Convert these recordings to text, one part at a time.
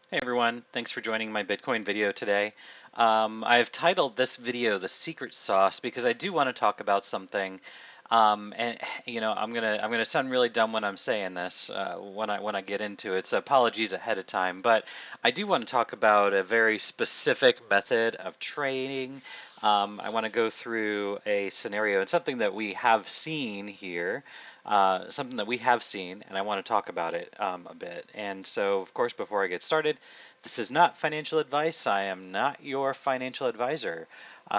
Hey everyone, thanks for joining my Bitcoin video today. I've titled this video "The Secret Sauce" because I do want to talk about something, and I'm gonna sound really dumb when I'm saying this when I get into it. So apologies ahead of time, but I do want to talk about a very specific method of trading. I want to go through a scenario and something that we have seen here and I want to talk about it a bit. And so, of course, before I get started, this is not financial advice. I am not your financial advisor.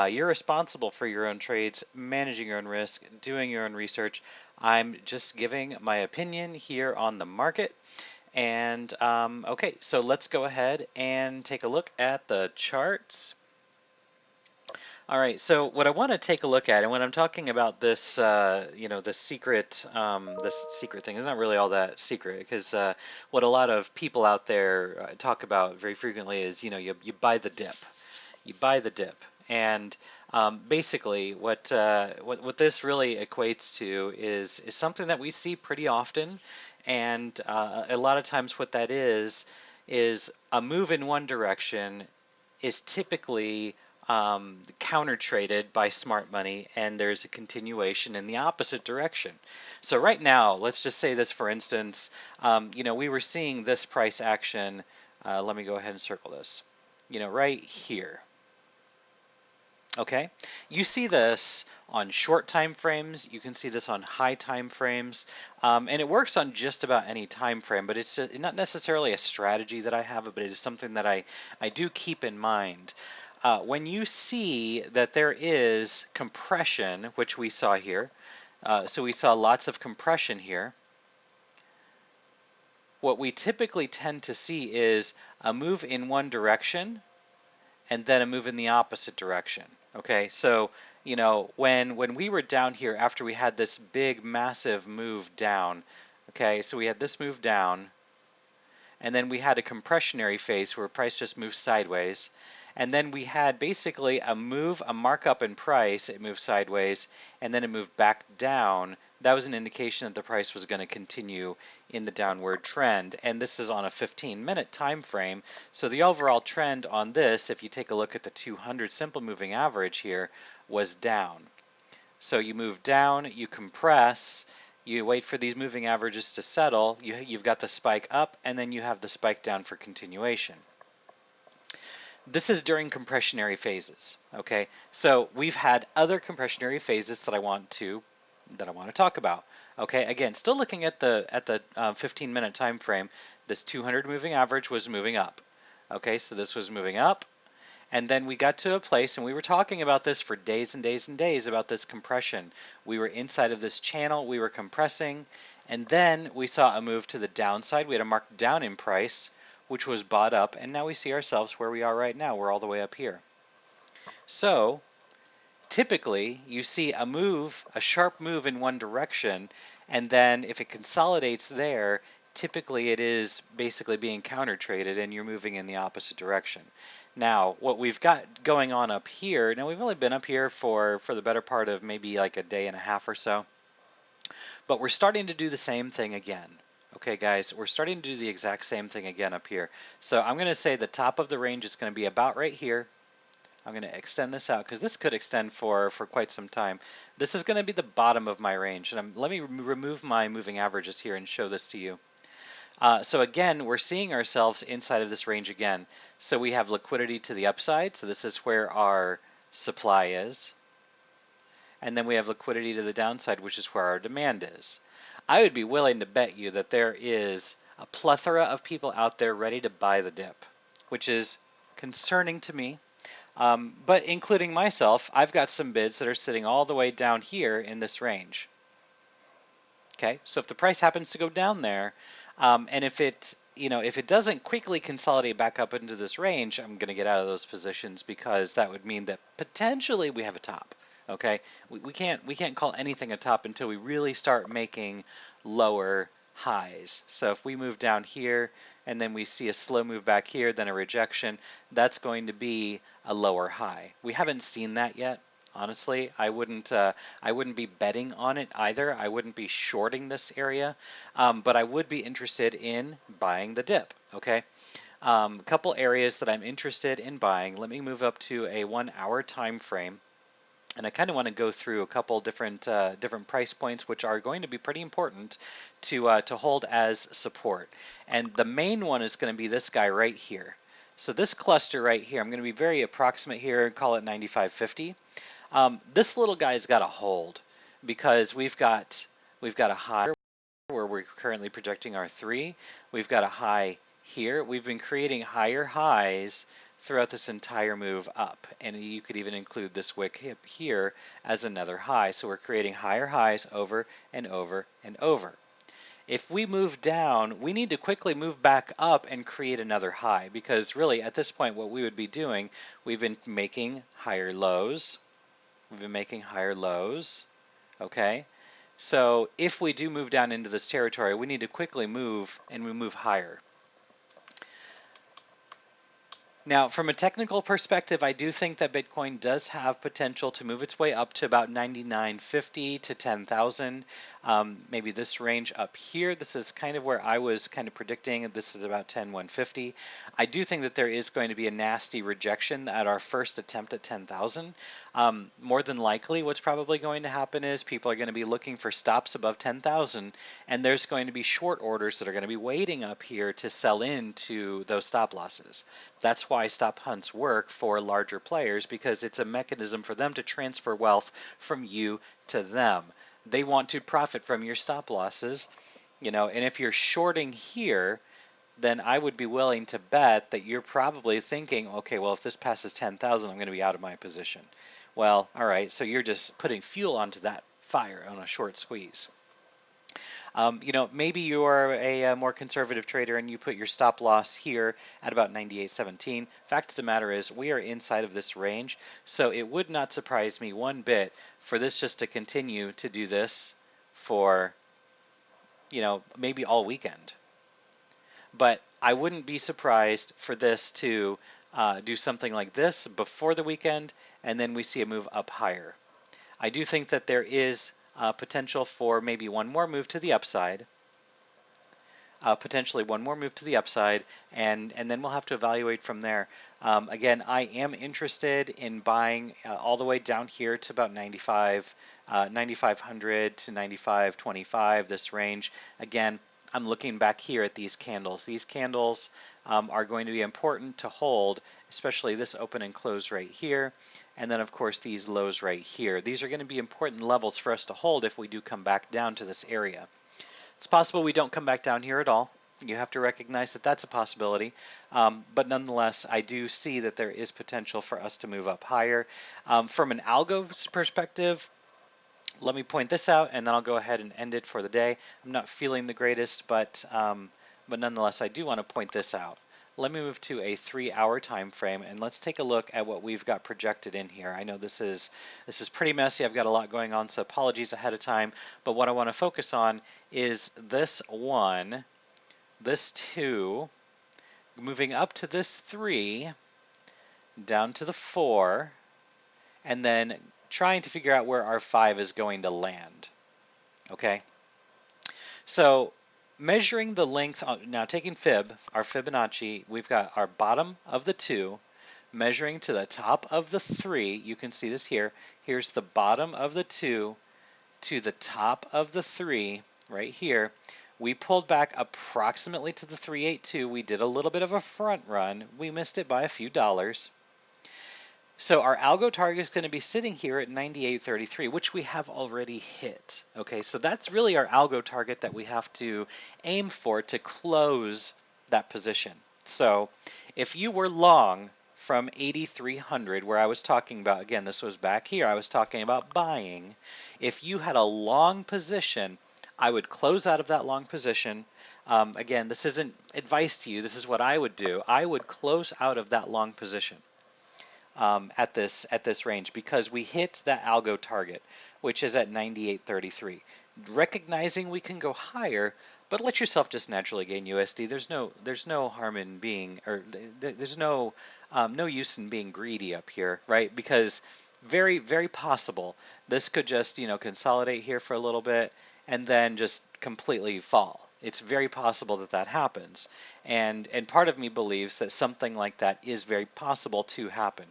You're responsible for your own trades, managing your own risk, doing your own research. I'm just giving my opinion here on the market. And okay, so let's go ahead and take a look at the charts. All right, so what I want to take a look at, and when I'm talking about this, this secret thing is not really all that secret because what a lot of people out there talk about very frequently is, you buy the dip, you buy the dip, and basically what this really equates to is something that we see pretty often, and a lot of times what that is a move in one direction is typically counter traded by smart money, and there's a continuation in the opposite direction. So right now, let's just say this for instance, we were seeing this price action. Let me go ahead and circle this. Right here. Okay, you see this on short time frames. You can see this on high time frames, and it works on just about any time frame. But it's not necessarily a strategy that I have, but it is something that I do keep in mind. When you see that there is compression, which we saw here, so we saw lots of compression here. What we typically tend to see is a move in one direction and then a move in the opposite direction. Okay, so when we were down here after we had this big massive move down, okay, so we had this move down, and then we had a compressionary phase where price just moved sideways, and then we had basically a markup in price. It moved sideways, and then it moved back down. That was an indication that the price was going to continue in the downward trend, and this is on a 15-minute time frame. So the overall trend on this, if you take a look at the 200 simple moving average here, was down. So you move down, you compress, you wait for these moving averages to settle, you've got the spike up, and then you have the spike down for continuation. This is during compressionary phases, okay? So we've had other compressionary phases that I want to talk about. Okay, again, still looking at the 15-minute time frame, this 200 moving average was moving up. Okay, so this was moving up, and then we got to a place, and we were talking about this for days and days and days about this compression. We were inside of this channel, we were compressing, and then we saw a move to the downside. We had a mark down in price, which was bought up, and now we see ourselves where we are right now. We're all the way up here. So typically, you see a sharp move in one direction, and then if it consolidates there, typically it is basically being counter traded and you're moving in the opposite direction. Now, what we've got going on up here, now we've only been up here for the better part of maybe like a day and a half or so, but we're starting to do the same thing again. Okay, guys, we're starting to do the exact same thing again up here. So I'm going to say the top of the range is going to be about right here. I'm going to extend this out because this could extend for quite some time. This is going to be the bottom of my range. And let me remove my moving averages here and show this to you. So again, we're seeing ourselves inside of this range again. So we have liquidity to the upside. So this is where our supply is. And then we have liquidity to the downside, which is where our demand is. I would be willing to bet you that there is a plethora of people out there ready to buy the dip, which is concerning to me. But including myself, I've got some bids that are sitting all the way down here in this range. Okay, so if the price happens to go down there, and if it doesn't quickly consolidate back up into this range, I'm going to get out of those positions because that would mean that potentially we have a top. Okay, we can't call anything a top until we really start making lower highs. So if we move down here and then we see a slow move back here, then a rejection, that's going to be a lower high. We haven't seen that yet. Honestly, I wouldn't be betting on it either. I wouldn't be shorting this area, but I would be interested in buying the dip. Okay, A couple areas that I'm interested in buying. Let me move up to a 1 hour time frame. And I kind of want to go through a couple different price points, which are going to be pretty important to hold as support. And the main one is going to be this guy right here. So this cluster right here, I'm going to be very approximate here and call it 95.50. This little guy's got to hold because we've got a high where we're currently projecting our 3. We've got a high here. We've been creating higher highs throughout this entire move up. And you could even include this wick here as another high. So we're creating higher highs over and over and over. If we move down, we need to quickly move back up and create another high, because really at this point what we would be doing, we've been making higher lows. We've been making higher lows. Okay? So if we do move down into this territory, we need to quickly move, and we move higher. Now, from a technical perspective, I do think that Bitcoin does have potential to move its way up to about 99.50 to 10,000. Maybe this range up here. This is kind of where I was kind of predicting. This is about 10,150. I do think that there is going to be a nasty rejection at our first attempt at 10,000. More than likely, what's probably going to happen is people are going to be looking for stops above 10,000, and there's going to be short orders that are going to be waiting up here to sell into those stop losses. That's why stop hunts work for larger players, because it's a mechanism for them to transfer wealth from you to them. They want to profit from your stop losses, and if you're shorting here, then I would be willing to bet that you're probably thinking, okay, well, if this passes 10,000, I'm going to be out of my position. Well, all right, so you're just putting fuel onto that fire on a short squeeze. Maybe you're a more conservative trader and you put your stop loss here at about 98.17. Fact of the matter is, we are inside of this range, so it would not surprise me one bit for this just to continue to do this for, maybe all weekend. But I wouldn't be surprised for this to do something like this before the weekend, and then we see a move up higher. I do think that there is potential for maybe one more move to the upside, potentially one more move to the upside, and then we'll have to evaluate from there. Again, I am interested in buying all the way down here to about 9,500 to 95.25, this range. Again, I'm looking back here at these candles. These candles are going to be important to hold, especially this open and close right here. And then, of course, these lows right here. These are going to be important levels for us to hold if we do come back down to this area. It's possible we don't come back down here at all. You have to recognize that that's a possibility. But nonetheless, I do see that there is potential for us to move up higher. From an algo perspective, let me point this out, and then I'll go ahead and end it for the day. I'm not feeling the greatest, but nonetheless, I do want to point this out. Let me move to a 3-hour time frame, and let's take a look at what we've got projected in here. I know this is pretty messy. I've got a lot going on, so apologies ahead of time. But what I want to focus on is this 1, this 2, moving up to this 3, down to the 4, and then trying to figure out where our 5 is going to land. Okay, so measuring the length, now taking our Fibonacci, we've got our bottom of the 2, measuring to the top of the 3, you can see this here, here's the bottom of the 2 to the top of the 3, right here. We pulled back approximately to the 382, we did a little bit of a front run, we missed it by a few dollars. So our algo target is going to be sitting here at 98.33, which we have already hit. Okay, so that's really our algo target that we have to aim for to close that position. So if you were long from 8,300, where I was talking about, again, this was back here, I was talking about buying. If you had a long position, I would close out of that long position. Again, this isn't advice to you, this is what I would do. I would close out of that long position. At this range, because we hit that algo target, which is at 98.33. Recognizing we can go higher, but let yourself just naturally gain USD. There's no harm in being, or there's no use in being greedy up here, right? Because very, very possible this could just consolidate here for a little bit and then just completely fall. It's very possible that that happens. And part of me believes that something like that is very possible to happen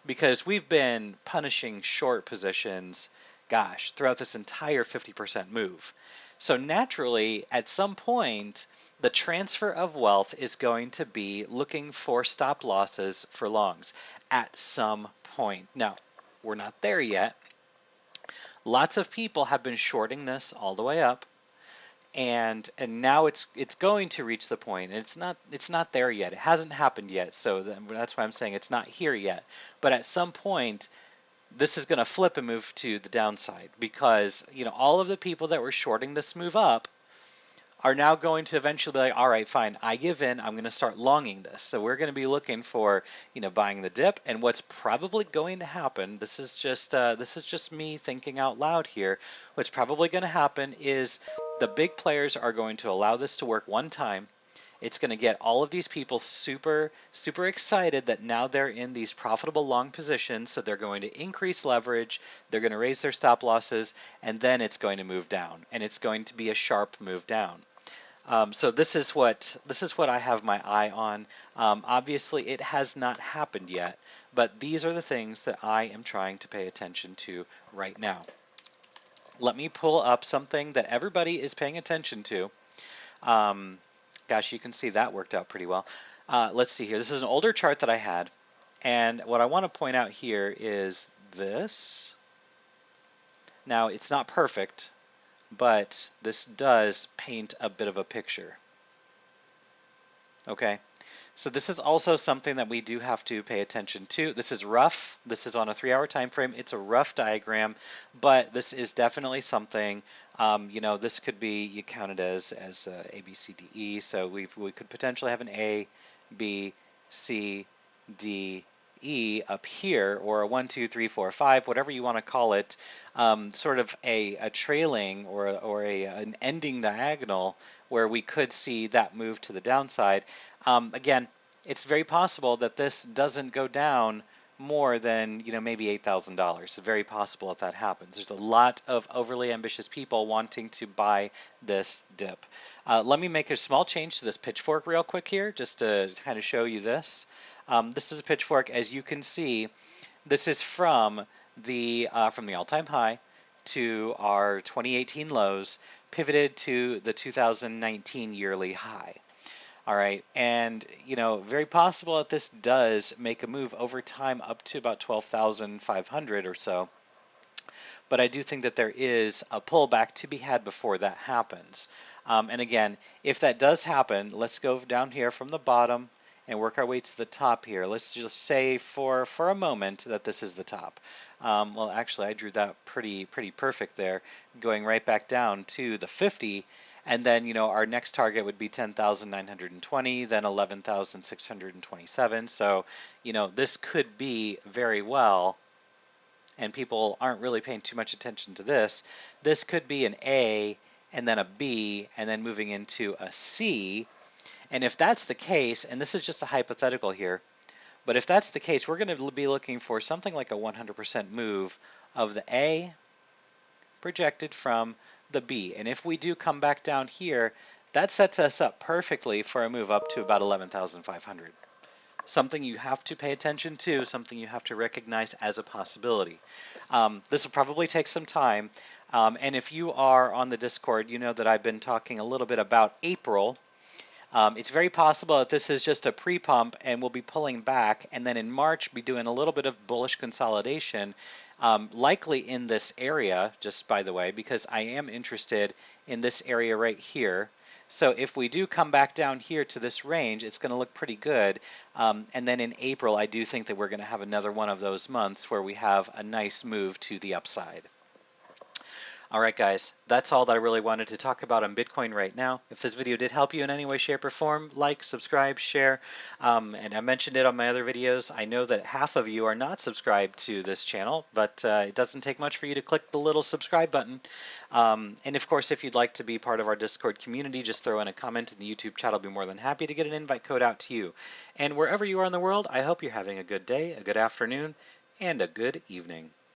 because we've been punishing short positions, gosh, throughout this entire 50% move. So naturally, at some point, the transfer of wealth is going to be looking for stop losses for longs at some point. Now, we're not there yet. Lots of people have been shorting this all the way up, and now it's going to reach the point, and it's not there yet. It hasn't happened yet, so that's why I'm saying it's not here yet. But at some point, this is going to flip and move to the downside because all of the people that were shorting this move up are now going to eventually be like, all right, fine, I give in. I'm going to start longing this. So we're going to be looking for, buying the dip. And what's probably going to happen, this is just me thinking out loud here. What's probably going to happen is the big players are going to allow this to work one time. It's going to get all of these people super, super excited that now they're in these profitable long positions. So they're going to increase leverage. They're going to raise their stop losses, and then it's going to move down, and it's going to be a sharp move down. So this is what I have my eye on. Obviously, it has not happened yet, but these are the things that I am trying to pay attention to right now. Let me pull up something that everybody is paying attention to. Gosh, you can see that worked out pretty well. Let's see here. This is an older chart that I had, and what I want to point out here is this. Now, it's not perfect, but this does paint a bit of a picture. Okay, so this is also something that we do have to pay attention to. This is rough. This is on a 3-hour time frame. It's a rough diagram, but this is definitely something. This could be, you count it as A, B, C, D, E. So we could potentially have an A, B, C, D, E up here, or a 1, 2, 3, 4, 5, whatever you want to call it, sort of a trailing or an ending diagonal where we could see that move to the downside. Again, it's very possible that this doesn't go down more than maybe $8,000. It's very possible that happens. There's a lot of overly ambitious people wanting to buy this dip. Let me make a small change to this pitchfork real quick here, just to kind of show you this. This is a pitchfork. As you can see, this is from the all-time high to our 2018 lows, pivoted to the 2019 yearly high. All right, and very possible that this does make a move over time up to about 12,500 or so. But I do think that there is a pullback to be had before that happens. And again, if that does happen, let's go down here from the bottom and work our way to the top here. Let's just say for a moment that this is the top. Well, actually, I drew that pretty perfect there, going right back down to the 50. And then, our next target would be 10,920, then 11,627. So, this could be very well, and people aren't really paying too much attention to this. This could be an A, and then a B, and then moving into a C. And if that's the case, and this is just a hypothetical here, but if that's the case, we're going to be looking for something like a 100% move of the A projected from the B. And if we do come back down here, that sets us up perfectly for a move up to about 11,500. Something you have to pay attention to, something you have to recognize as a possibility. This will probably take some time. And if you are on the Discord, you know that I've been talking a little bit about April. It's very possible that this is just a pre-pump and we'll be pulling back, and then in March be doing a little bit of bullish consolidation, likely in this area, just by the way, because I am interested in this area right here. So if we do come back down here to this range, it's going to look pretty good. And then in April, I do think that we're going to have another one of those months where we have a nice move to the upside. All right, guys, that's all that I really wanted to talk about on Bitcoin right now. If this video did help you in any way, shape, or form, like, subscribe, share. And I mentioned it on my other videos. I know that half of you are not subscribed to this channel, but it doesn't take much for you to click the little subscribe button. And of course, if you'd like to be part of our Discord community, just throw in a comment in the YouTube chat. I'll be more than happy to get an invite code out to you. And wherever you are in the world, I hope you're having a good day, a good afternoon, and a good evening.